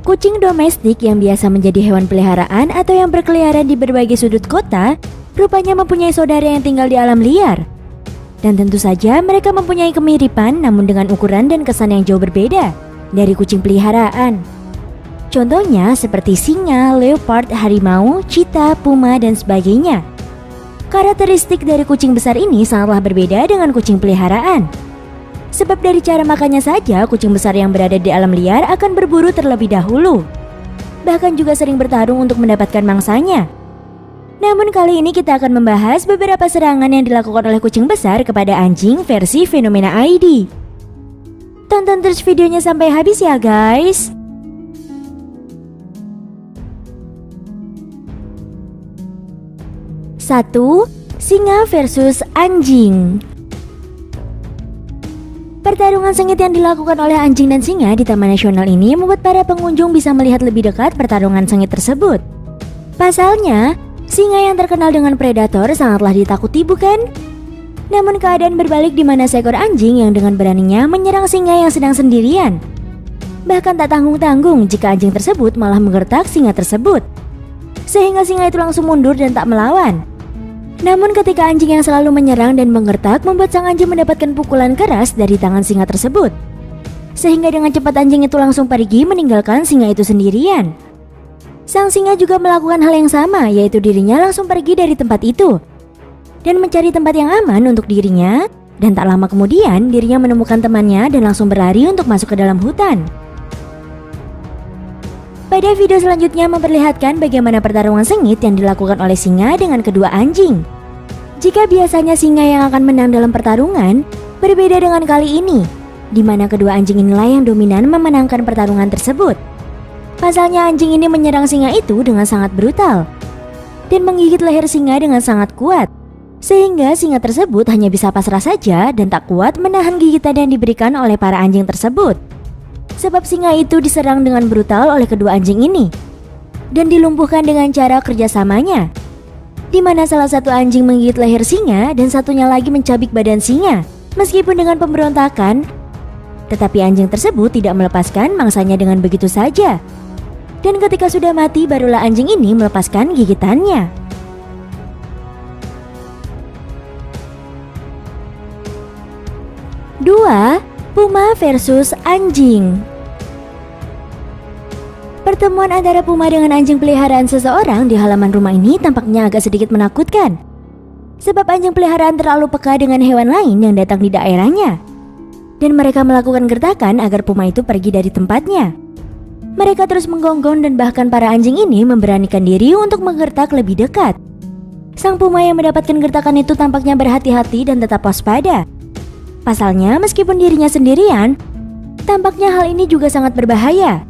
Kucing domestik yang biasa menjadi hewan peliharaan atau yang berkeliaran di berbagai sudut kota, rupanya mempunyai saudara yang tinggal di alam liar. Dan tentu saja mereka mempunyai kemiripan namun dengan ukuran dan kesan yang jauh berbeda dari kucing peliharaan. Contohnya seperti singa, leopard, harimau, cheetah, puma, dan sebagainya. Karakteristik dari kucing besar ini sangatlah berbeda dengan kucing peliharaan. Sebab dari cara makannya saja, kucing besar yang berada di alam liar akan berburu terlebih dahulu. Bahkan juga sering bertarung untuk mendapatkan mangsanya. Namun kali ini kita akan membahas beberapa serangan yang dilakukan oleh kucing besar kepada anjing versi Fenomena ID. Tonton terus videonya sampai habis ya guys. 1. Singa versus anjing. Pertarungan sengit yang dilakukan oleh anjing dan singa di Taman Nasional ini membuat para pengunjung bisa melihat lebih dekat pertarungan sengit tersebut. Pasalnya, singa yang terkenal dengan predator sangatlah ditakuti bukan? Namun keadaan berbalik di mana seekor anjing yang dengan beraninya menyerang singa yang sedang sendirian. Bahkan tak tanggung-tanggung jika anjing tersebut malah menggertak singa tersebut. Sehingga singa itu langsung mundur dan tak melawan. Namun ketika anjing yang selalu menyerang dan menggertak membuat sang anjing mendapatkan pukulan keras dari tangan singa tersebut. Sehingga dengan cepat anjing itu langsung pergi meninggalkan singa itu sendirian. Sang singa juga melakukan hal yang sama, yaitu dirinya langsung pergi dari tempat itu dan mencari tempat yang aman untuk dirinya. Dan tak lama kemudian dirinya menemukan temannya dan langsung berlari untuk masuk ke dalam hutan. Pada video selanjutnya memperlihatkan bagaimana pertarungan sengit yang dilakukan oleh singa dengan kedua anjing. Jika biasanya singa yang akan menang dalam pertarungan, berbeda dengan kali ini, di mana kedua anjing inilah yang dominan memenangkan pertarungan tersebut. Pasalnya anjing ini menyerang singa itu dengan sangat brutal dan menggigit leher singa dengan sangat kuat, sehingga singa tersebut hanya bisa pasrah saja dan tak kuat menahan gigitan yang diberikan oleh para anjing tersebut. Sebab singa itu diserang dengan brutal oleh kedua anjing ini dan dilumpuhkan dengan cara kerjasamanya, di mana salah satu anjing menggigit leher singa dan satunya lagi mencabik badan singa. Meskipun dengan pemberontakan, tetapi anjing tersebut tidak melepaskan mangsanya dengan begitu saja. Dan ketika sudah mati barulah anjing ini melepaskan gigitannya. Dua. Puma versus anjing. Pertemuan antara puma dengan anjing peliharaan seseorang di halaman rumah ini tampaknya agak sedikit menakutkan. Sebab anjing peliharaan terlalu peka dengan hewan lain yang datang di daerahnya. Dan mereka melakukan gertakan agar puma itu pergi dari tempatnya. Mereka terus menggonggong dan bahkan para anjing ini memberanikan diri untuk menggertak lebih dekat. Sang puma yang mendapatkan gertakan itu tampaknya berhati-hati dan tetap waspada. Pasalnya meskipun dirinya sendirian, tampaknya hal ini juga sangat berbahaya.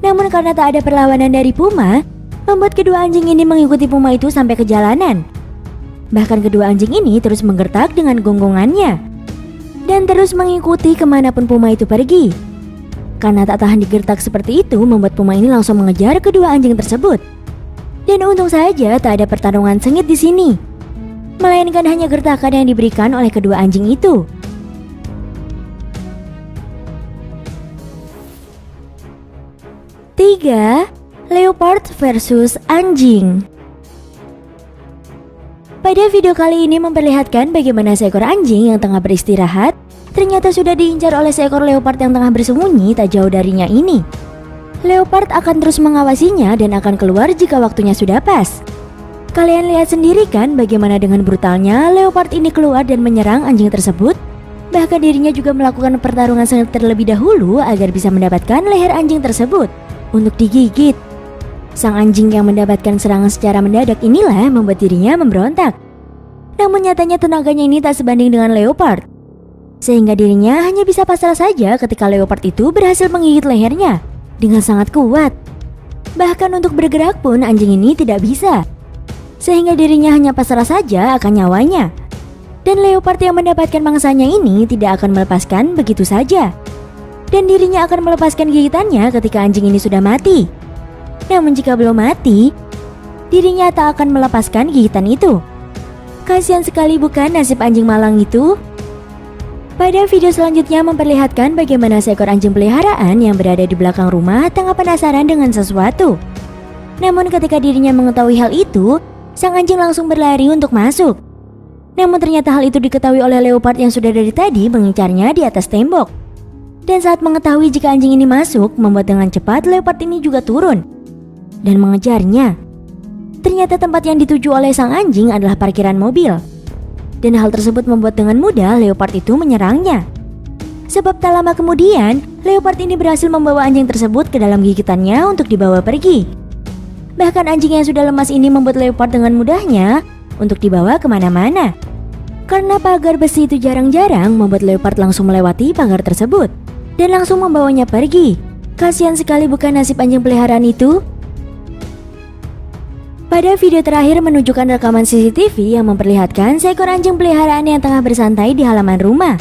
Namun karena tak ada perlawanan dari puma, membuat kedua anjing ini mengikuti puma itu sampai ke jalanan. Bahkan kedua anjing ini terus menggertak dengan gonggongannya dan terus mengikuti kemanapun puma itu pergi. Karena tak tahan digertak seperti itu, membuat puma ini langsung mengejar kedua anjing tersebut. Dan untung saja tak ada pertarungan sengit di sini, melainkan hanya gertakan yang diberikan oleh kedua anjing itu. 3. Leopard versus anjing. Pada video kali ini memperlihatkan bagaimana seekor anjing yang tengah beristirahat ternyata sudah diincar oleh seekor leopard yang tengah bersembunyi tak jauh darinya ini. Leopard akan terus mengawasinya dan akan keluar jika waktunya sudah pas. Kalian lihat sendiri kan bagaimana dengan brutalnya leopard ini keluar dan menyerang anjing tersebut. Bahkan dirinya juga melakukan pertarungan sengit terlebih dahulu agar bisa mendapatkan leher anjing tersebut untuk digigit. Sang anjing yang mendapatkan serangan secara mendadak inilah membuat dirinya memberontak. Namun nyatanya tenaganya ini tak sebanding dengan leopard, sehingga dirinya hanya bisa pasrah saja ketika leopard itu berhasil menggigit lehernya dengan sangat kuat. Bahkan untuk bergerak pun anjing ini tidak bisa, sehingga dirinya hanya pasrah saja akan nyawanya. Dan leopard yang mendapatkan mangsanya ini tidak akan melepaskan begitu saja, dan dirinya akan melepaskan gigitannya ketika anjing ini sudah mati. Namun jika belum mati, dirinya tak akan melepaskan gigitan itu. Kasihan sekali bukan nasib anjing malang itu? Pada video selanjutnya memperlihatkan bagaimana seekor anjing peliharaan yang berada di belakang rumah tengah penasaran dengan sesuatu. Namun ketika dirinya mengetahui hal itu, sang anjing langsung berlari untuk masuk. Namun ternyata hal itu diketahui oleh leopard yang sudah dari tadi mengincarnya di atas tembok. Dan saat mengetahui jika anjing ini masuk, membuat dengan cepat leopard ini juga turun dan mengejarnya. Ternyata tempat yang dituju oleh sang anjing adalah parkiran mobil. Dan hal tersebut membuat dengan mudah leopard itu menyerangnya. Sebab tak lama kemudian, leopard ini berhasil membawa anjing tersebut ke dalam gigitannya untuk dibawa pergi. Bahkan anjing yang sudah lemas ini membuat leopard dengan mudahnya untuk dibawa kemana-mana. Karena pagar besi itu jarang-jarang, membuat leopard langsung melewati pagar tersebut dan langsung membawanya pergi. Kasihan sekali bukan nasib anjing peliharaan itu? Pada video terakhir menunjukkan rekaman CCTV yang memperlihatkan seekor anjing peliharaan yang tengah bersantai di halaman rumah.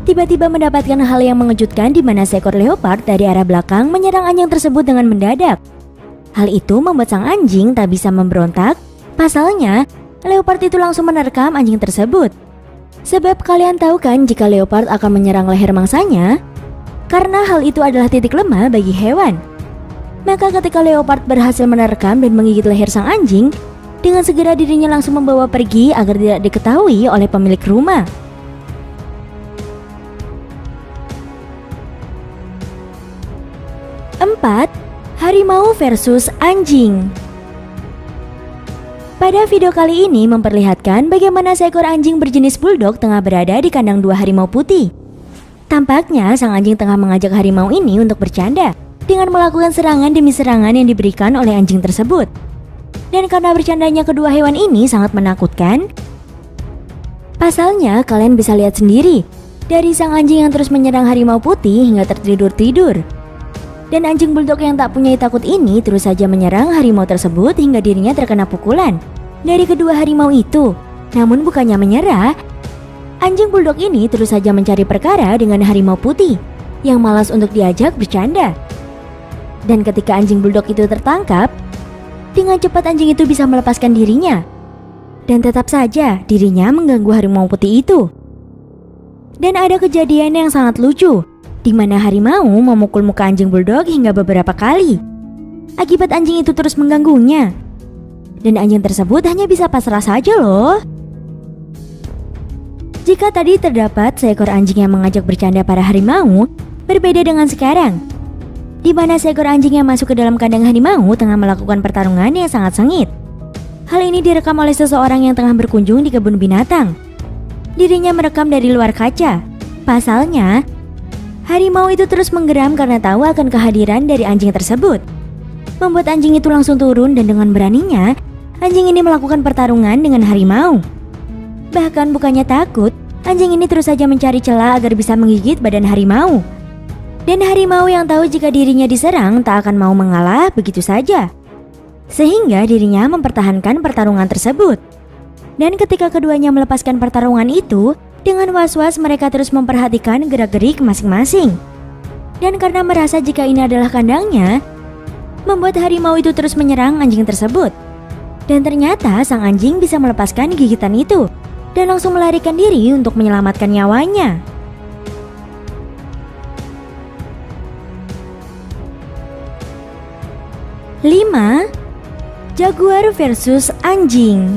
Tiba-tiba mendapatkan hal yang mengejutkan di mana seekor leopard dari arah belakang menyerang anjing tersebut dengan mendadak. Hal itu membuat sang anjing tak bisa memberontak. Pasalnya, leopard itu langsung menerkam anjing tersebut. Sebab kalian tahu kan jika leopard akan menyerang leher mangsanya? Karena hal itu adalah titik lemah bagi hewan. Maka ketika leopard berhasil menerkam dan menggigit leher sang anjing, dengan segera dirinya langsung membawa pergi agar tidak diketahui oleh pemilik rumah. Empat, harimau versus anjing. Pada video kali ini memperlihatkan bagaimana seekor anjing berjenis bulldog tengah berada di kandang dua harimau putih. Tampaknya sang anjing tengah mengajak harimau ini untuk bercanda dengan melakukan serangan demi serangan yang diberikan oleh anjing tersebut. Dan karena bercandanya kedua hewan ini sangat menakutkan, pasalnya kalian bisa lihat sendiri dari sang anjing yang terus menyerang harimau putih hingga tertidur-tidur. Dan anjing bulldog yang tak punya takut ini terus saja menyerang harimau tersebut hingga dirinya terkena pukulan dari kedua harimau itu. Namun bukannya menyerah, anjing bulldog ini terus saja mencari perkara dengan harimau putih yang malas untuk diajak bercanda. Dan ketika anjing bulldog itu tertangkap, dengan cepat anjing itu bisa melepaskan dirinya. Dan tetap saja dirinya mengganggu harimau putih itu. Dan ada kejadian yang sangat lucu, di mana harimau memukul muka anjing bulldog hingga beberapa kali. Akibat anjing itu terus mengganggunya. Dan anjing tersebut hanya bisa pasrah saja loh. Jika tadi terdapat seekor anjing yang mengajak bercanda para harimau, berbeda dengan sekarang, di mana seekor anjing yang masuk ke dalam kandang harimau tengah melakukan pertarungan yang sangat sengit. Hal ini direkam oleh seseorang yang tengah berkunjung di kebun binatang. Dirinya merekam dari luar kaca. Pasalnya, harimau itu terus menggeram karena tahu akan kehadiran dari anjing tersebut. Membuat anjing itu langsung turun dan dengan beraninya, anjing ini melakukan pertarungan dengan harimau. Bahkan bukannya takut, anjing ini terus saja mencari celah agar bisa menggigit badan harimau. Dan harimau yang tahu jika dirinya diserang tak akan mau mengalah begitu saja. Sehingga dirinya mempertahankan pertarungan tersebut. Dan ketika keduanya melepaskan pertarungan itu, dengan was-was mereka terus memperhatikan gerak-gerik masing-masing. Dan karena merasa jika ini adalah kandangnya, membuat harimau itu terus menyerang anjing tersebut. Dan ternyata sang anjing bisa melepaskan gigitan itu dan langsung melarikan diri untuk menyelamatkan nyawanya. 5. Jaguar versus anjing.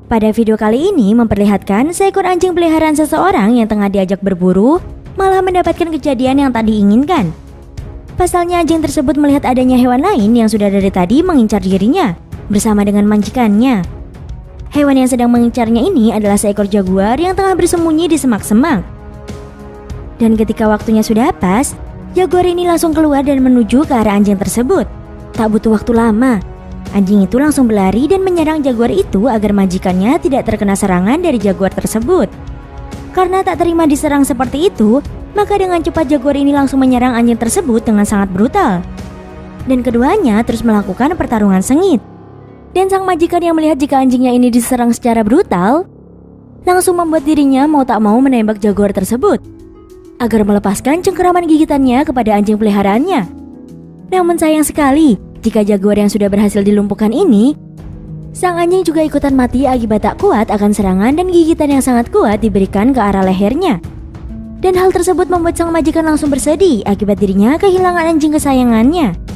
Pada video kali ini memperlihatkan seekor anjing peliharaan seseorang yang tengah diajak berburu malah mendapatkan kejadian yang tak diinginkan. Pasalnya anjing tersebut melihat adanya hewan lain yang sudah dari tadi mengincar dirinya bersama dengan majikannya. Hewan yang sedang mengincarnya ini adalah seekor jaguar yang tengah bersembunyi di semak-semak. Dan ketika waktunya sudah pas, jaguar ini langsung keluar dan menuju ke arah anjing tersebut. Tak butuh waktu lama, anjing itu langsung berlari dan menyerang jaguar itu agar majikannya tidak terkena serangan dari jaguar tersebut. Karena tak terima diserang seperti itu, maka dengan cepat jaguar ini langsung menyerang anjing tersebut dengan sangat brutal. Dan keduanya terus melakukan pertarungan sengit. Dan sang majikan yang melihat jika anjingnya ini diserang secara brutal, langsung membuat dirinya mau tak mau menembak jaguar tersebut agar melepaskan cengkeraman gigitannya kepada anjing peliharaannya. Namun sayang sekali, jika jaguar yang sudah berhasil dilumpuhkan ini Sang anjing juga ikutan mati akibat tak kuat akan serangan dan gigitan yang sangat kuat diberikan ke arah lehernya. Dan hal tersebut membuat sang majikan langsung bersedih akibat dirinya kehilangan anjing kesayangannya.